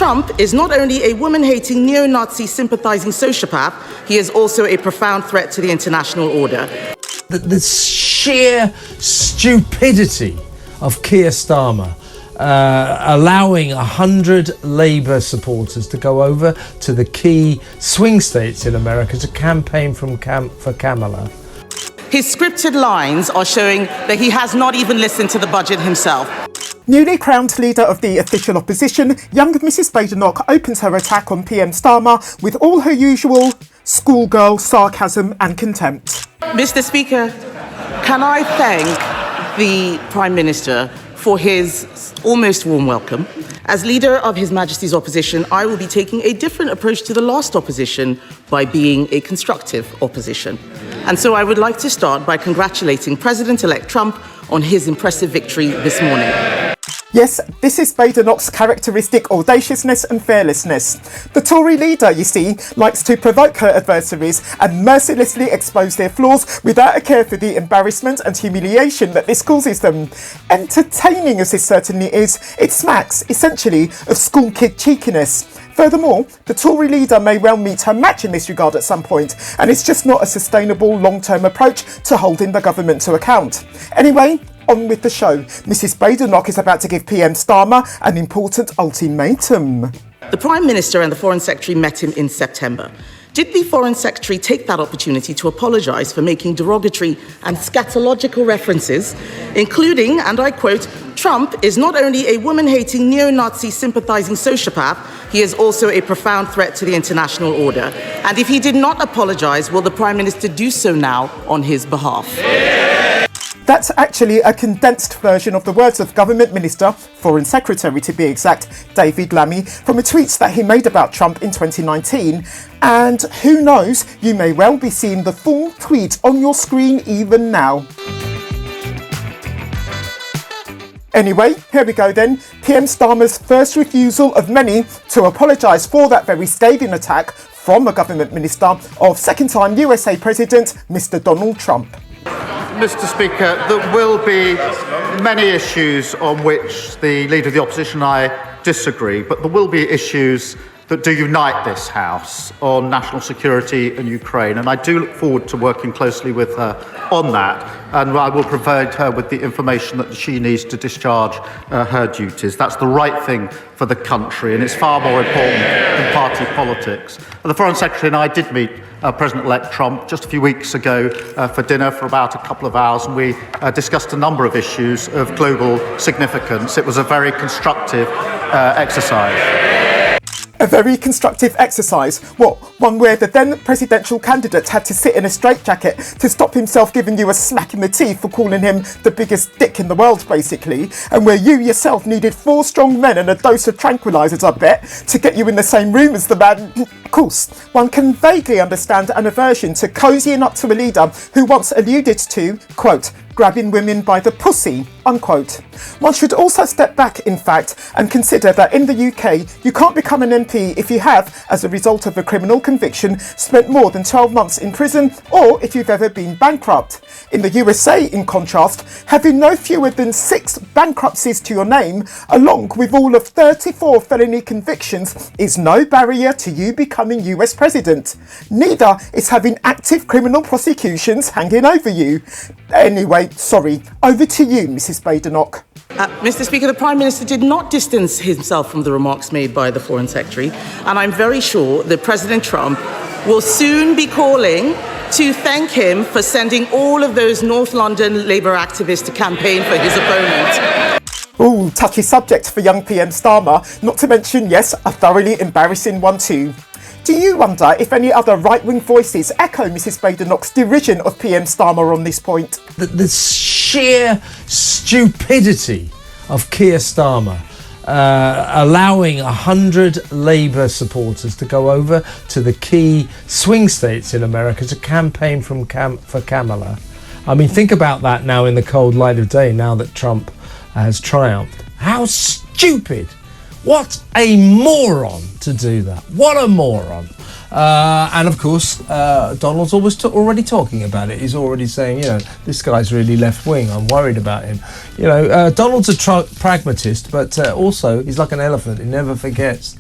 Trump is not only a woman-hating, neo-Nazi sympathising sociopath, he is also a profound threat to the international order. The sheer stupidity of Keir Starmer allowing 100 Labour supporters to go over to the key swing states in America to campaign for Kamala. His scripted lines are showing that he has not even listened to the budget himself. Newly crowned leader of the official opposition, young Mrs Badenoch opens her attack on PM Starmer with all her usual schoolgirl sarcasm and contempt. Mr. Speaker, can I thank the Prime Minister for his almost warm welcome. As leader of His Majesty's opposition, I will be taking a different approach to the last opposition by being a constructive opposition. And so I would like to start by congratulating President-elect Trump on his impressive victory this morning. Yes, this is Badenoch's characteristic audaciousness and fearlessness. The Tory leader, you see, likes to provoke her adversaries and mercilessly expose their flaws without a care for the embarrassment and humiliation that this causes them. Entertaining as this certainly is, it smacks, essentially, of school kid cheekiness. Furthermore, the Tory leader may well meet her match in this regard at some point, and it's just not a sustainable long-term approach to holding the government to account. Anyway, on with the show. Mrs Badenoch is about to give PM Starmer an important ultimatum. The Prime Minister and the Foreign Secretary met him in September. Did the Foreign Secretary take that opportunity to apologise for making derogatory and scatological references, including, and I quote, Trump is not only a woman-hating, neo-Nazi sympathising sociopath, he is also a profound threat to the international order. And if he did not apologise, will the Prime Minister do so now on his behalf? That's actually a condensed version of the words of Government Minister, Foreign Secretary to be exact, David Lammy, from a tweet that he made about Trump in 2019. And who knows, you may well be seeing the full tweet on your screen even now. Anyway, here we go then. PM Starmer's first refusal of many to apologise for that very scathing attack from a government minister of second-time USA President, Mr Donald Trump. Mr Speaker, there will be many issues on which the Leader of the Opposition and I disagree, but there will be issues that do unite this House on national security and Ukraine, and I do look forward to working closely with her on that, and I will provide her with the information that she needs to discharge her duties. That's the right thing for the country, and it's far more important than party politics. And the Foreign Secretary and I did meet President-elect Trump just a few weeks ago for dinner for about a couple of hours, and we discussed a number of issues of global significance. It was a very constructive exercise. A very constructive exercise. What? One where the then presidential candidate had to sit in a straitjacket to stop himself giving you a smack in the teeth for calling him the biggest dick in the world, basically, and where you yourself needed 4 strong men and a dose of tranquilizers, I bet, to get you in the same room as the man. Of course, one can vaguely understand an aversion to cozying up to a leader who once alluded to, quote, grabbing women by the pussy, unquote. One should also step back, in fact, and consider that in the UK, you can't become an MP if you have, as a result of a criminal conviction, spent more than 12 months in prison, or if you've ever been bankrupt. In the USA, in contrast, having no fewer than 6 bankruptcies to your name, along with all of 34 felony convictions, is no barrier to you becoming US President. Neither is having active criminal prosecutions hanging over you. Anyway, sorry, over to you, Mrs Badenoch. Mr Speaker, the Prime Minister did not distance himself from the remarks made by the Foreign Secretary, and I'm very sure that President Trump will soon be calling to thank him for sending all of those North London Labour activists to campaign for his opponent. Ooh, touchy subject for young PM Starmer, not to mention, yes, a thoroughly embarrassing one too. Do you wonder if any other right-wing voices echo Mrs Badenoch's derision of PM Starmer on this point? The sheer stupidity of Keir Starmer allowing 100 Labour supporters to go over to the key swing states in America to campaign for Kamala. I mean, think about that now in the cold light of day, now that Trump has triumphed. How stupid! What a moron to do that. What a moron. And of course, Donald's already talking about it. He's already saying, this guy's really left-wing. I'm worried about him. Donald's a pragmatist, but also he's like an elephant. He never forgets.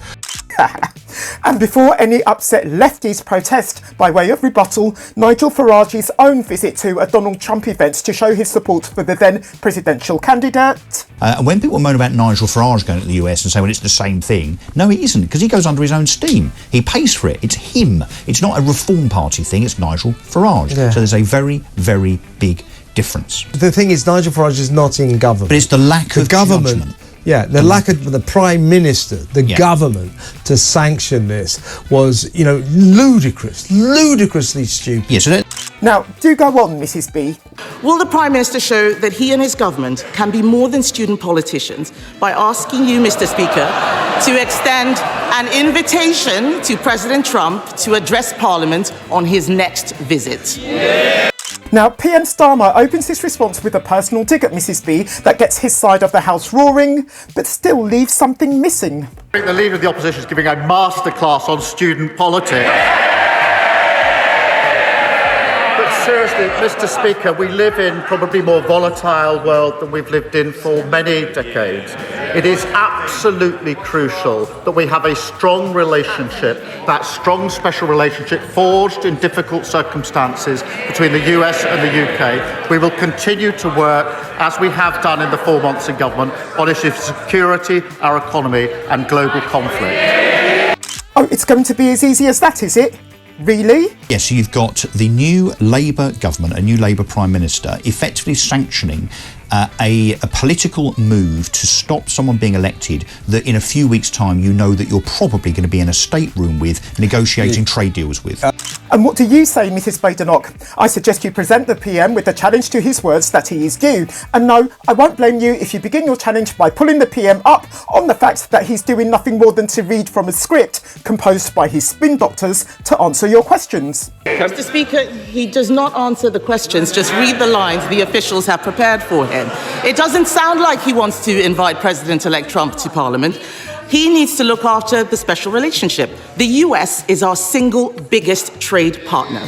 And before any upset lefties protest, by way of rebuttal, Nigel Farage's own visit to a Donald Trump event to show his support for the then presidential candidate. And when people moan about Nigel Farage going to the US and say, well, it's the same thing, no, it isn't, because he goes under his own steam. He pays for it. It's him. It's not a Reform Party thing. It's Nigel Farage. Yeah. So there's a very, very big difference. The thing is, Nigel Farage is not in government. But it's the lack of government. judgment. Yeah, the lack of the Prime Minister, the government to sanction this was, ludicrously stupid. Yeah, so Now, do go on, Mrs B. Will the Prime Minister show that he and his government can be more than student politicians by asking you, Mr. Speaker, to extend an invitation to President Trump to address Parliament on his next visit? Now, PM Starmer opens his response with a personal dig at Mrs B that gets his side of the House roaring, but still leaves something missing. I think the Leader of the Opposition is giving a masterclass on student politics. But seriously, Mr. Speaker, we live in probably a more volatile world than we've lived in for many decades. It is absolutely crucial that we have a strong relationship, that strong special relationship forged in difficult circumstances between the US and the UK. We will continue to work, as we have done in the 4 months in government, on issues of security, our economy and global conflict. Oh, it's going to be as easy as that, is it? Really? yes, so you've got the new Labour government, a new Labour Prime Minister, effectively sanctioning a political move to stop someone being elected that in a few weeks' time you know that you're probably going to be in a stateroom with, negotiating trade deals with. And what do you say, Mrs Badenoch? I suggest you present the PM with the challenge to his words that he is due. And no, I won't blame you if you begin your challenge by pulling the PM up on the fact that he's doing nothing more than to read from a script composed by his spin doctors to answer your questions. Mr. Speaker, he does not answer the questions, just read the lines the officials have prepared for him. It doesn't sound like he wants to invite President-elect Trump to Parliament. He needs to look after the special relationship. The US is our single biggest trade partner.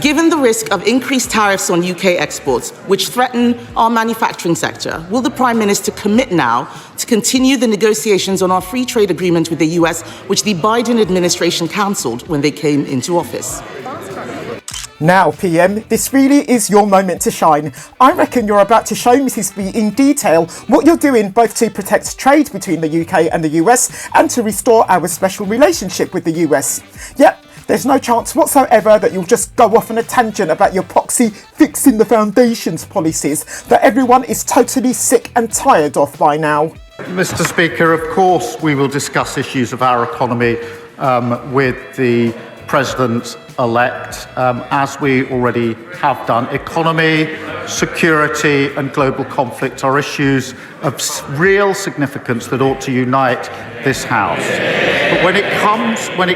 Given the risk of increased tariffs on UK exports, which threaten our manufacturing sector, will the Prime Minister commit now to continue the negotiations on our free trade agreement with the US, which the Biden administration cancelled when they came into office? Now, PM, this really is your moment to shine. I reckon you're about to show Mrs B in detail what you're doing both to protect trade between the UK and the US and to restore our special relationship with the US. Yep, there's no chance whatsoever that you'll just go off on a tangent about your poxy fixing the foundations policies that everyone is totally sick and tired of by now. Mr. Speaker, of course we will discuss issues of our economy with the President-elect, as we already have done. Economy, security and global conflict are issues of real significance that ought to unite this House. But when it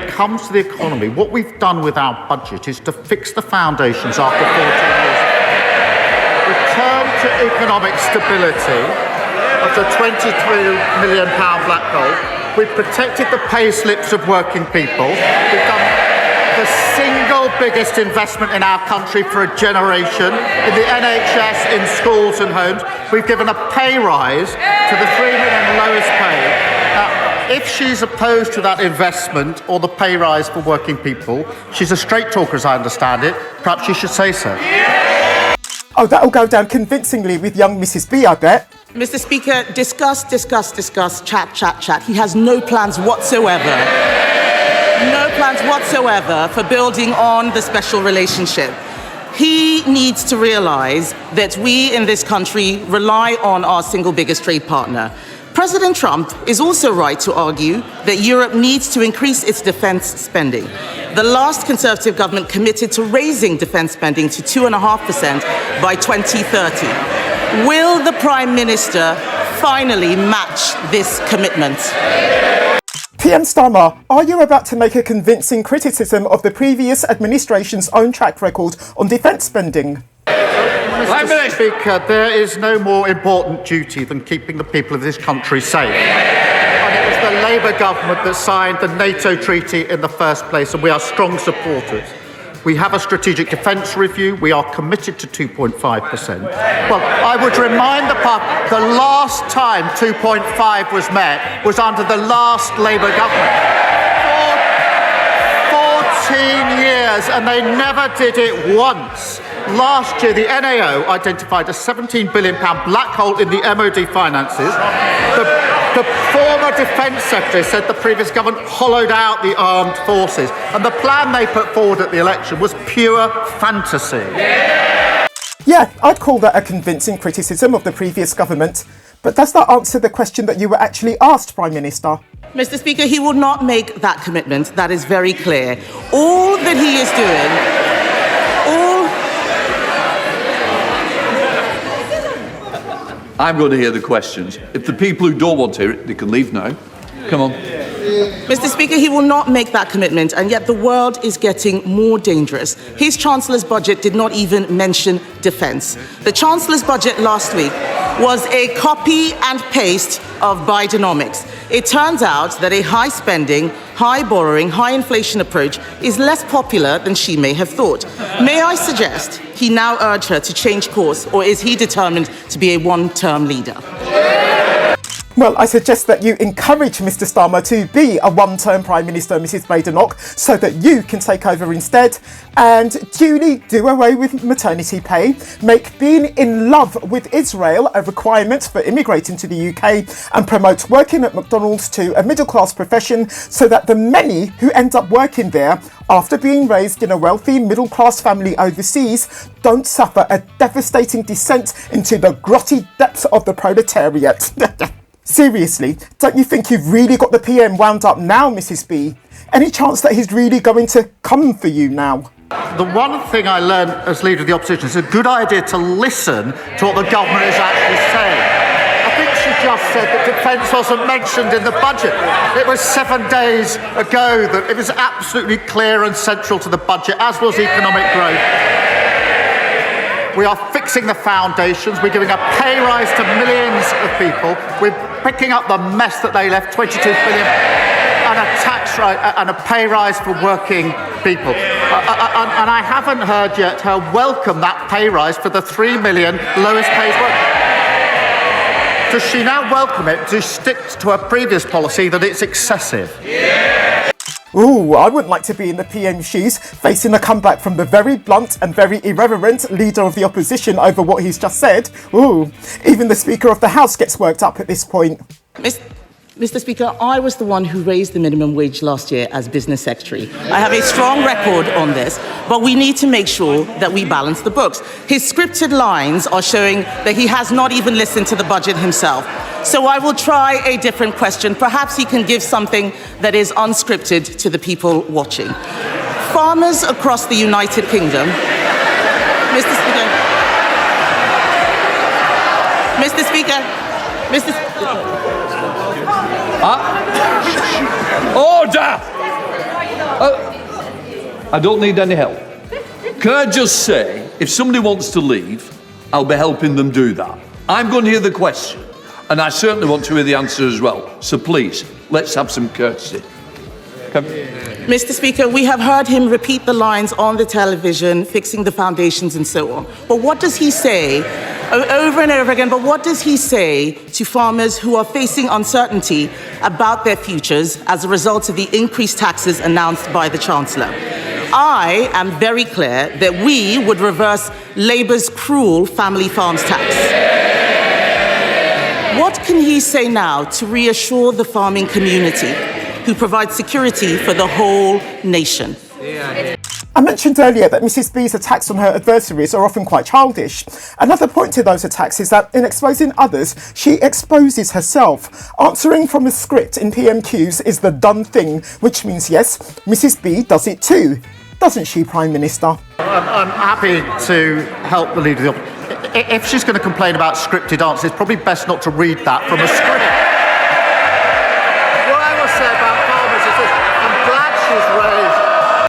comes to the economy, what we've done with our budget is to fix the foundations after 14 years. Return to economic stability of the £23 million black hole. We've protected the pay slips of working people. We've done the single biggest investment in our country for a generation in the NHS, in schools and homes. We've given a pay rise to the 3 million lowest paid. Now, if she's opposed to that investment or the pay rise for working people, she's a straight talker as I understand it, perhaps she should say so. Oh, that'll go down convincingly with young Mrs B, I bet. Mr. Speaker, discuss, chat. He has no plans whatsoever. No plans whatsoever for building on the special relationship. He needs to realise that we in this country rely on our single biggest trade partner. President Trump is also right to argue that Europe needs to increase its defence spending. The last Conservative government committed to raising defence spending to 2.5% by 2030. Will the Prime Minister finally match this commitment? PM Starmer, are you about to make a convincing criticism of the previous administration's own track record on defence spending? Mr. Speaker, there is no more important duty than keeping the people of this country safe. And it was the Labour government that signed the NATO treaty in the first place, and we are strong supporters. We have a strategic defence review. We are committed to 2.5%. Well, I would remind the last time 2.5 was met was under the last Labour government. 14 years, and they never did it once. Last year, the NAO identified a £17 billion black hole in the MOD finances. The former Defence Secretary said the previous government hollowed out the armed forces, and the plan they put forward at the election was pure fantasy. Yeah, I'd call that a convincing criticism of the previous government. But does that answer the question that you were actually asked, Prime Minister? Mr. Speaker, he will not make that commitment. That is very clear. All that he is doing, I'm going to hear the questions. If the people who don't want to hear it, they can leave now. Come on. Mr. Speaker, he will not make that commitment, and yet the world is getting more dangerous. His Chancellor's budget did not even mention defence. The Chancellor's budget last week was a copy and paste of Bidenomics. It turns out that a high spending, high borrowing, high inflation approach is less popular than she may have thought. May I suggest he now urge her to change course, or is he determined to be a one-term leader? Well, I suggest that you encourage Mr. Starmer to be a one-term Prime Minister, Mrs. Badenoch, so that you can take over instead and duly do away with maternity pay, make being in love with Israel a requirement for immigrating to the UK, and promote working at McDonald's to a middle-class profession so that the many who end up working there after being raised in a wealthy middle-class family overseas don't suffer a devastating descent into the grotty depths of the proletariat. Seriously, don't you think you've really got the PM wound up now, Mrs. B? Any chance that he's really going to come for you now? The one thing I learned as Leader of the Opposition is it's a good idea to listen to what the government is actually saying. I think she just said that defence wasn't mentioned in the budget. It was 7 days ago that it was absolutely clear and central to the budget, as was economic growth. We are fixing the foundations. We're giving a pay rise to millions of people. We're picking up the mess that they left, 22 billion, and a tax rise and a pay rise for working people. And I haven't heard yet her welcome that pay rise for the 3 million lowest paid workers. Does she now welcome it? Does she stick to her previous policy that it's excessive? Ooh, I wouldn't like to be in the PM's shoes, facing a comeback from the very blunt and very irreverent Leader of the Opposition over what he's just said. Ooh, even the Speaker of the House gets worked up at this point. Mr. Speaker, I was the one who raised the minimum wage last year as Business Secretary. I have a strong record on this, but we need to make sure that we balance the books. His scripted lines are showing that he has not even listened to the budget himself. So I will try a different question. Perhaps he can give something that is unscripted to the people watching. Farmers across the United Kingdom... Mr. Speaker... Order! I don't need any help. Can I just say, if somebody wants to leave, I'll be helping them do that. I'm going to hear the question, and I certainly want to hear the answer as well. So please, let's have some courtesy. Mr. Speaker, we have heard him repeat the lines on the television, fixing the foundations and so on. But what does he say, over and over again, but what does he say to farmers who are facing uncertainty about their futures as a result of the increased taxes announced by the Chancellor? I am very clear that we would reverse Labour's cruel family farms tax. What can he say now to reassure the farming community, who provide security for the whole nation? I mentioned earlier that Mrs. B's attacks on her adversaries are often quite childish. Another point to those attacks is that in exposing others, she exposes herself. Answering from a script in PMQs is the done thing, which means yes, Mrs. B does it too. Doesn't she, Prime Minister? I'm happy to help the Leader of the Opposition. If she's going to complain about scripted answers, it's probably best not to read that from a script. What I will say about farmers is this: I'm glad she's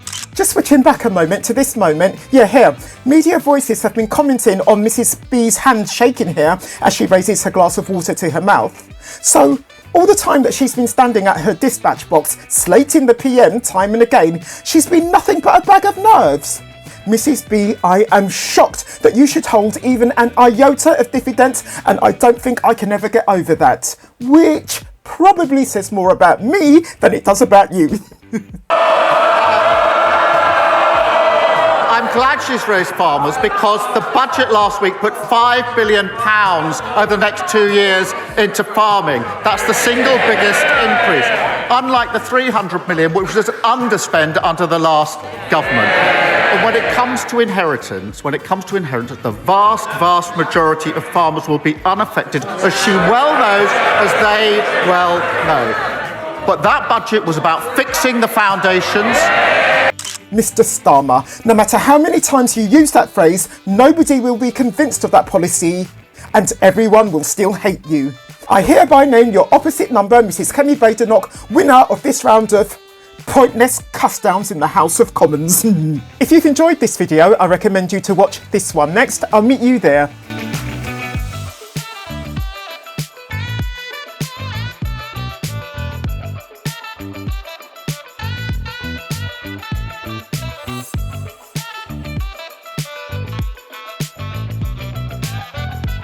raised. Just switching back a moment to this moment, yeah, here. Media voices have been commenting on Mrs. B's hand shaking here as she raises her glass of water to her mouth. So, All the time that she's been standing at her dispatch box, slating the PM time and again, she's been nothing but a bag of nerves. Mrs B, I am shocked that you should hold even an iota of diffidence, and I don't think I can ever get over that. Which probably says more about me than it does about you. I'm glad she's raised farmers because the budget last week put £5 billion over the next 2 years into farming. That's the single biggest increase, unlike the 300 million, which was underspent under the last government. And when it comes to inheritance, the vast majority of farmers will be unaffected, as she well knows, as they well know. But that budget was about fixing the foundations. Mr. Starmer, no matter how many times you use that phrase, nobody will be convinced of that policy, and everyone will still hate you. I hereby name your opposite number, Mrs. Kemi Badenoch, winner of this round of pointless cuss-downs in the House of Commons. If you've enjoyed this video, I recommend you to watch this one next. I'll meet you there.